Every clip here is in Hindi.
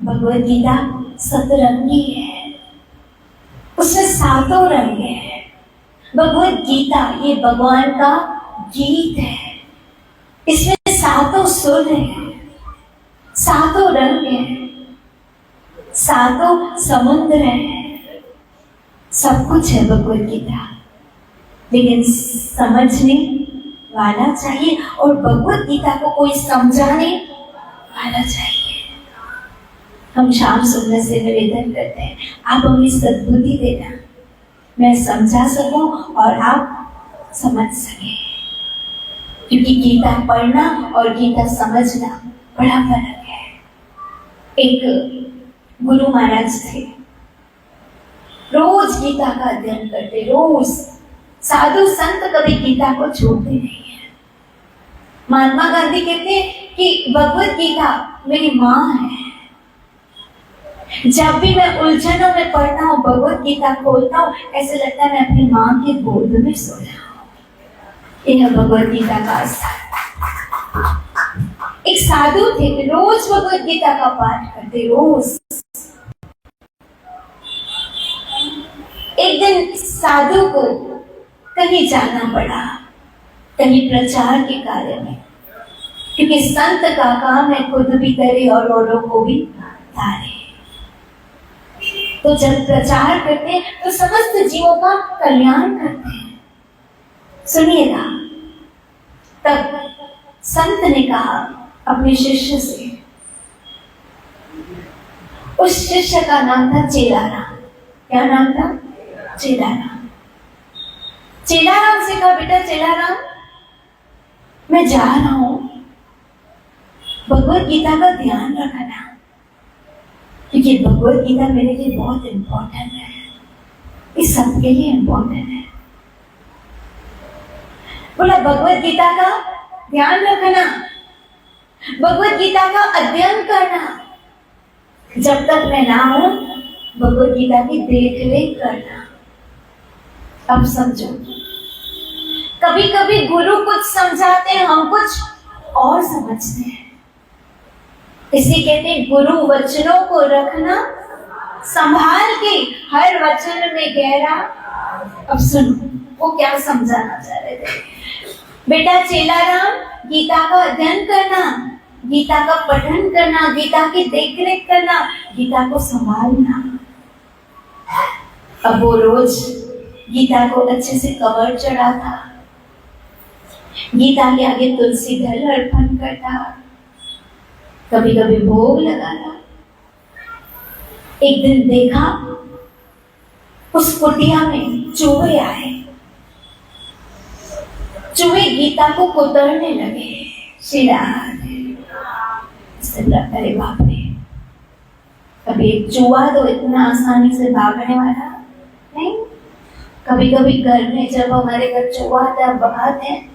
भगवत गीता सतरंगी है, उसमें सातों रंग है। भगवत गीता ये भगवान का गीत है, इसमें सातों सुर है, सातों रंग है, सातों समुद्र है, सब कुछ है भगवत गीता। लेकिन समझने वाला चाहिए और भगवत गीता को कोई समझाने वाला चाहिए। हम श्याम सुंदर से निवेदन करते हैं, आप हमें सद्बुद्धि देना, मैं समझा सकूं और आप समझ सके, क्योंकि गीता पढ़ना और गीता समझना बड़ा फर्क है। एक गुरु महाराज थे, रोज गीता का अध्ययन करते, रोज। साधु संत कभी गीता को छोड़ते नहीं है। महात्मा गांधी कहते हैं कि भगवत गीता मेरी माँ है। जब भी मैं उलझनों में पढ़ता हूँ, भगवत गीता खोलता हूँ, ऐसे लगता है मैं अपनी माँ के गोद में सोया हूँ। यह भगवत गीता का असर। एक साधु थे, रोज भगवत गीता का पाठ करते, रोज। एक दिन साधु को कहीं जाना पड़ा, कहीं प्रचार के कार्य में, क्योंकि संत का काम है खुद भी करे और औरों को भी तारे। तो जब प्रचार करते हैं तो समस्त जीवों का कल्याण करते हैं। सुनिएगा, तब संत ने कहा अपने शिष्य से, उस शिष्य का नाम था चेलाराम। क्या नाम था? चेलाराम। चेलाराम से कहा, बेटा चेलाराम, मैं जा रहा हूं, भगवत गीता का ध्यान रखना, क्योंकि भगवत गीता मेरे लिए बहुत इंपॉर्टेंट है, इस सबके लिए इंपॉर्टेंट है। बोला भगवत गीता का ध्यान रखना, भगवत गीता का अध्ययन करना, जब तक मैं ना हूं भगवत गीता की देख रेख करना। अब समझो, कभी कभी गुरु कुछ समझाते हैं, हम कुछ और समझते हैं। इसे कहते हैं गुरु वचनों को रखना संभाल के, हर वचन में गहरा। अब सुनो वो क्या समझाना चाह रहे थे। बेटा चेलाराम, गीता का अध्ययन करना, गीता का पठन करना, गीता की देखरेख करना, गीता को संभालना। अब वो रोज गीता को अच्छे से कवर चढ़ाता, गीता के आगे तुलसी दल अर्पण करता, कभी कभी भोग लगाना। एक दिन देखा उस कुटिया में चूहे आए, चूहे गीता को कुतरने लगे। अरे बाप रे, कभी एक चूहा तो इतना आसानी से भागने वाला नहीं। कभी कभी घर में जब हमारे घर चूहा आता है, भगाते हैं,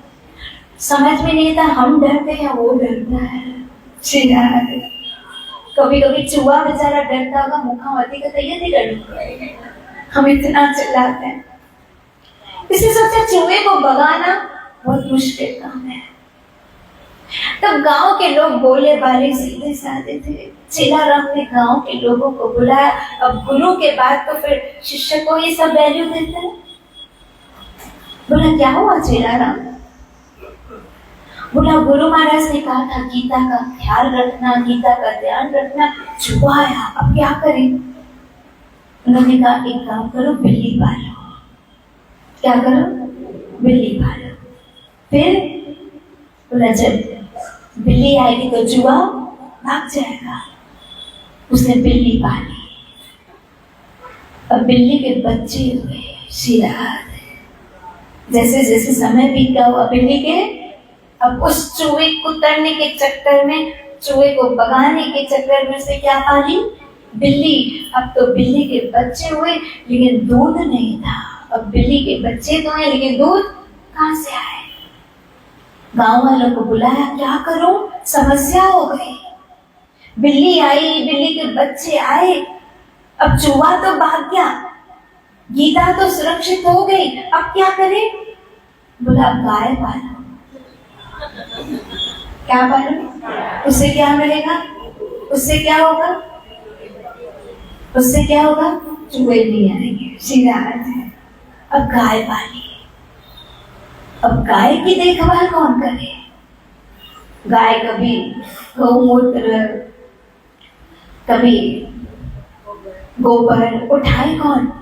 समझ में नहीं आता हम डरते हैं वो डरता है। कभी कभी चूहा बेचारा डरता होगा, मुखावती का तैयार नहीं डरता, हम इतना चिल्लाते हैं। इसे सोचा चूहे को भगाना बहुत मुश्किल काम है। तब गांव के लोग बोले बाले सीधे साधे थे। चेलाराम ने गांव के लोगों को बुलाया। अब गुरु के बाद तो फिर शिष्य को ये सब वैल्यू देते हैं। बोला क्या हुआ चेलाराम? बोला गुरु महाराज ने कहा था गीता का ख्याल रखना, गीता का ध्यान रखना, चूहा आया, अब क्या करें? उन्होंने कहा एक काम करो, बिल्ली पालो। क्या करो? बिल्ली पालो। फिर बोला जब बिल्ली आएगी तो चूहा भाग जाएगा। उसने बिल्ली पाली। अब बिल्ली के बच्चे हुए। जैसे जैसे समय बीता हुआ बिल्ली के, अब उस चूहे को तरने के चक्कर में, चूहे को भगाने के चक्कर में से क्या पाली? बिल्ली। अब तो बिल्ली के बच्चे हुए लेकिन दूध नहीं था। अब बिल्ली के बच्चे तो हैं लेकिन दूध कहां से आए? गांव वालों को बुलाया, क्या करूं, समस्या हो गई। बिल्ली आई, बिल्ली के बच्चे आए, अब चूहा तो भाग गया, गीता तो सुरक्षित हो गई, अब क्या करें? बोला गाय पालो। क्या पालो? उससे क्या मिलेगा? उससे क्या होगा? उससे क्या होगा? चूहे नहीं आएंगे। शिरारत है। अब गाय पाली, अब गाय की देखभाल कौन करे? गाय कभी गौमूत्र, कभी गोबर, उठाए कौन?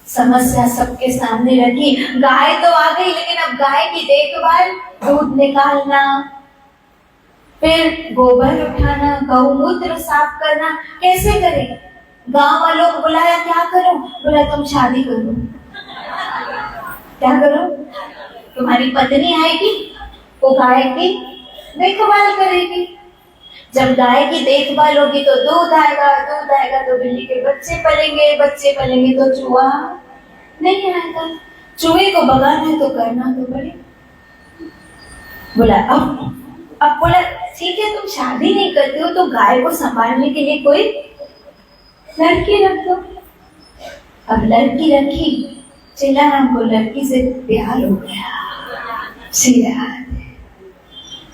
समस्या सबके सामने रखी। गाय तो आ गई, लेकिन अब गाय की देखभाल, दूध निकालना, फिर गोबर उठाना, गौमूत्र साफ करना, कैसे करें? गांव वालों को बुलाया, क्या करो? बोला तुम शादी करो। क्या करो? तुम्हारी पत्नी आएगी, वो गाय की देखभाल करेगी। जब गाय की देखभाल होगी तो दूध आएगा, दूध आएगा तो बिल्ली के बच्चे पलेंगे, बच्चे पलेंगे तो चूहा नहीं आएगा। चूहे को भगाना है तो करना तो पड़े। बोला अब बोला ठीक है, तुम शादी नहीं करते हो तो गाय को संभालने के लिए कोई लड़की रख दो। अब लड़की रखी, चेलाराम को लड़की से प्यार हो गया। श्रीराम,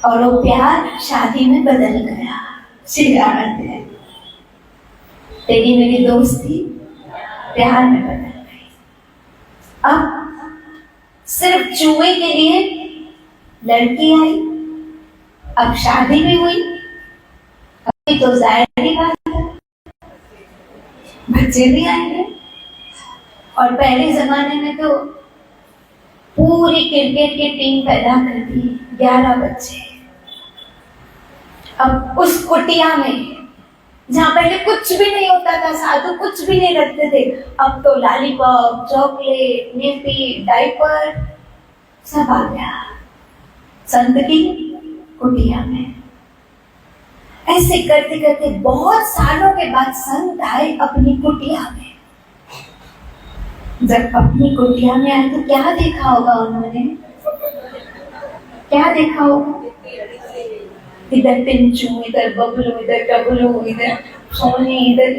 और वो प्यार शादी में बदल गया। श्रीराम, तेरी मेरी दोस्ती प्यार में बदल गई। अब सिर्फ चूहे के लिए लड़की आई, अब शादी भी हुई। अभी तो जाहिर बात है बच्चे भी आएंगे। और पहले जमाने में तो पूरी क्रिकेट की टीम पैदा कर दी, 11 बच्चे। अब उस कुटिया में जहाँ पहले कुछ भी नहीं होता था, साधु कुछ भी नहीं रखते थे, अब तो लॉलीपॉप, चॉकलेट, निप्पी, डायपर सब आ गया संत की कुटिया में। ऐसे करते करते बहुत सालों के बाद संत आए अपनी कुटिया में। जब अपनी कुटिया में आए तो क्या देखा होगा उन्होंने? क्या देखा होगा? इधर पिंचू, इधर बबलू, इधर डबलू, इधर सोनी, इधर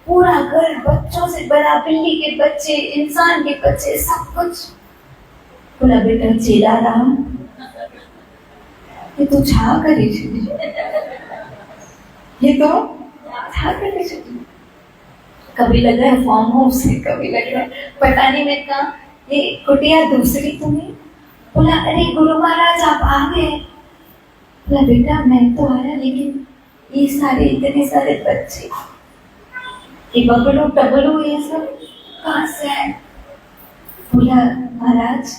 पूरा घर बच्चों से बड़ा, बिल्ली के बच्चे, इंसान के बच्चे, सब कुछ। बोला बेटा चेलाराम, ये तो छा करे, ये तो छा करे। कभी लग रहा है फार्म हाउस है, कभी लग रहा है पता नहीं। मैं कहा ये कुटिया दूसरी तो नहीं? बोला अरे गुरु महाराज आप आ गए। बोला बेटा मैं तो आया, लेकिन ये सारे इतने सारे बच्चे, ये बबलू टबलू, ये सब कहाँ से आए? बोला महाराज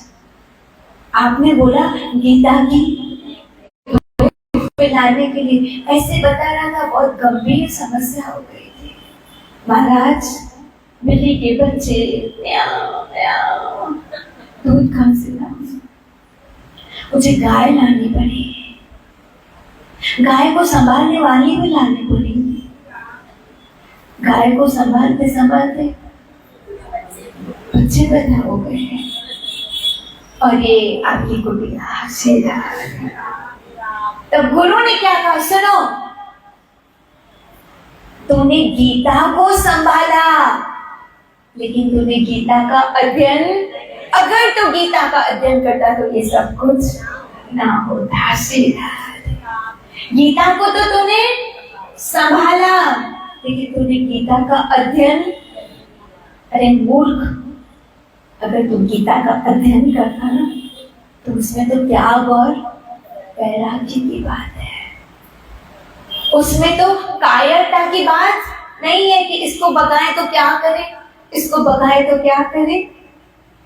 आपने बोला गीता की लाने के लिए, ऐसे बता रहा था, बहुत गंभीर समस्या हो गई थी महाराज। बिल्ली के बच्चे दूध कहाँ से लाऊं? मुझे गाय लानी पड़ी, गाय को संभालने वाली भी लानी पड़ी। गाय को संभालते संभालते बच्चे पैदा हो गए और ये आपकी कुटिया सीधा। तब गुरु ने क्या कहा? सुनो, तूने गीता को संभाला, लेकिन तूने गीता का अध्ययन, अगर तू गीता का अध्ययन करता तो ये सब कुछ ना होता। सीधा गीता को तो तूने संभाला, लेकिन तूने गीता का अध्ययन, अरे मूर्ख, अगर तू गीता का अध्ययन करता ना तो उसमें तो त्याग और वैराग्य की बात है। उसमें तो कायरता की बात नहीं है कि इसको भगाए तो क्या करे, इसको भगाए तो क्या करे।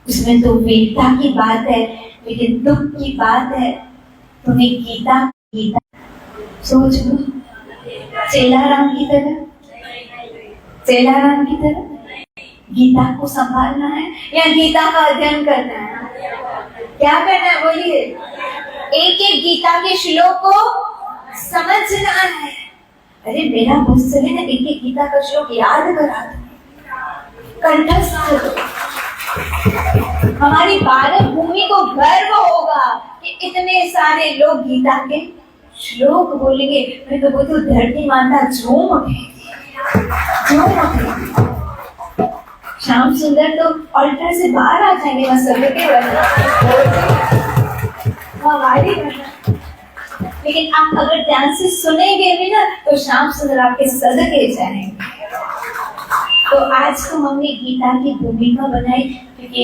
उसमें तो वीरता की बात है, लेकिन दुख की बात है। तुम्हें गीता सोच लो, चेलाराम की तरह, चेलाराम की तरह गीता को संभालना है या गीता का अध्ययन करना है? क्या करना है बोलिए? एक एक गीता के श्लोक को समझना है। अरे मेरा मुझसे है ना, एक एक गीता का श्लोक याद करा दो, कंठस्थ दो। हमारी भारत भूमि को गर्व होगा कि इतने सारे लोग गीता के श्लोक बोलेंगे। मैं तो बोलती हूँ धरती माता झूम उठेगी, झूम उठेगी। श्याम सुंदर तो ऑल्टर से बाहर आ जाएंगे, वहां सदके लेकिन आप अगर ध्यान से सुनेंगे भी ना तो श्याम सुंदर आपके सदके जाएंगे। आज तो हमने गीता की भूमिका बनाई क्योंकि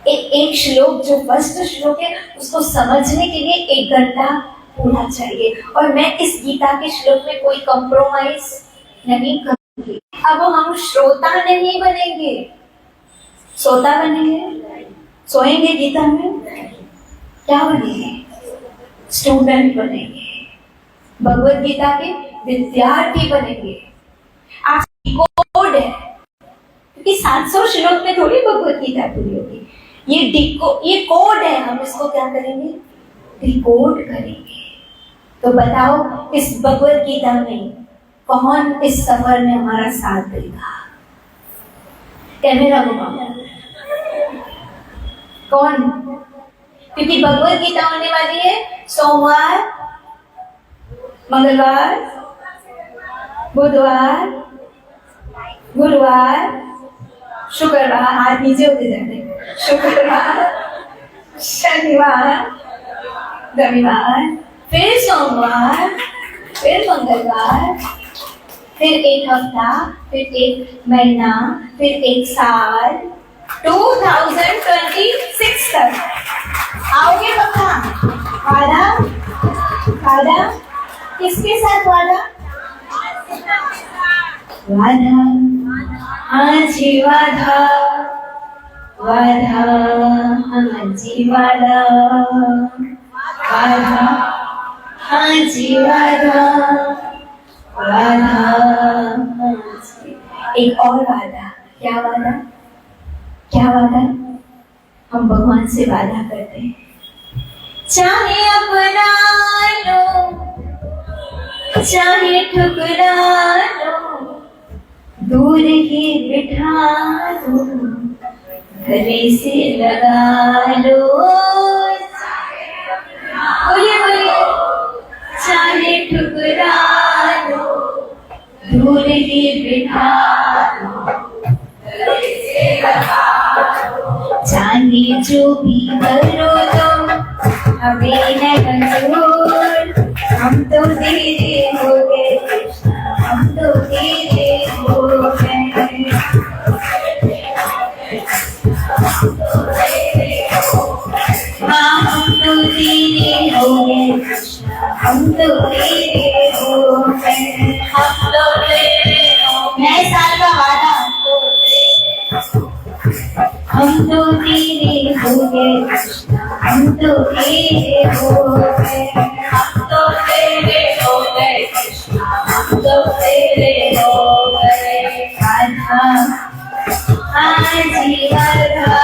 एक श्लोक जो फर्स्ट श्लोक है उसको समझने के लिए 1 घंटा पूरा चाहिए और मैं इस गीता के श्लोक में कोई कॉम्प्रोमाइज नहीं करूंगी। अब हम श्रोता नहीं बनेंगे, श्रोता बनेंगे, सोएंगे गीता में, क्या बनेंगे? स्टूडेंट बनेंगे, भगवत गीता के विद्यार्थी बनेंगे। आज कोड है क्योंकि 700 श्लोक में थोड़ी भगवत गीता पूरी होगी, ये कोड है, हम इसको क्या करेंगे? डिकोड करेंगे। तो बताओ इस भगवत गीता में कौन इस सफर में हमारा साथ देगा? कैमरा घुमाओ, कौन? क्योंकि भगवत गीता होने वाली है सोमवार, मंगलवार, बुधवार, गुरुवार, शुक्रवार, हाथ नीचे होते जाते, शुक्रवार, शनिवार, रविवार, फिर सोमवार, फिर मंगलवार, फिर 1 हफ्ता, फिर 1 महीना, फिर 1 साल, 2026 तक आओगे पक्का? वादा? वादा? किसके साथ वादा? वादा, हाँ जी वादा, वादा, हाँ जी वादा, वादा, हाँ जी वादा, वादा, हाँ जी। एक और वादा, क्या वादा? क्या वादा? हम भगवान से वादा करते हैं, चाहे अपना लो, चाहे ठुकरा लो, दूर ही बिठा लो, गले से लगा लो, बोलिए बोलिए, चाहे ठुकरा लो, दूर ही बिठा लो, गले से लगा लो, चाहे जो भी करो तुम हमें है मंजूर, हम तो तेरे हो गए कृष्ण, हम तो तेरे हो गए, हाँ हम तो तेरे हो गए कृष्ण, हम तो तेरे हो गए, हम तो तेरे हो गए, नए साल का वादा, हम तो तेरे हो गए कृष्ण, हम तो तेरे हो गए, हम तो तेरे हो गए कृष्ण, हम तो तेरे हो गए, राधा, हाँ जी राधा।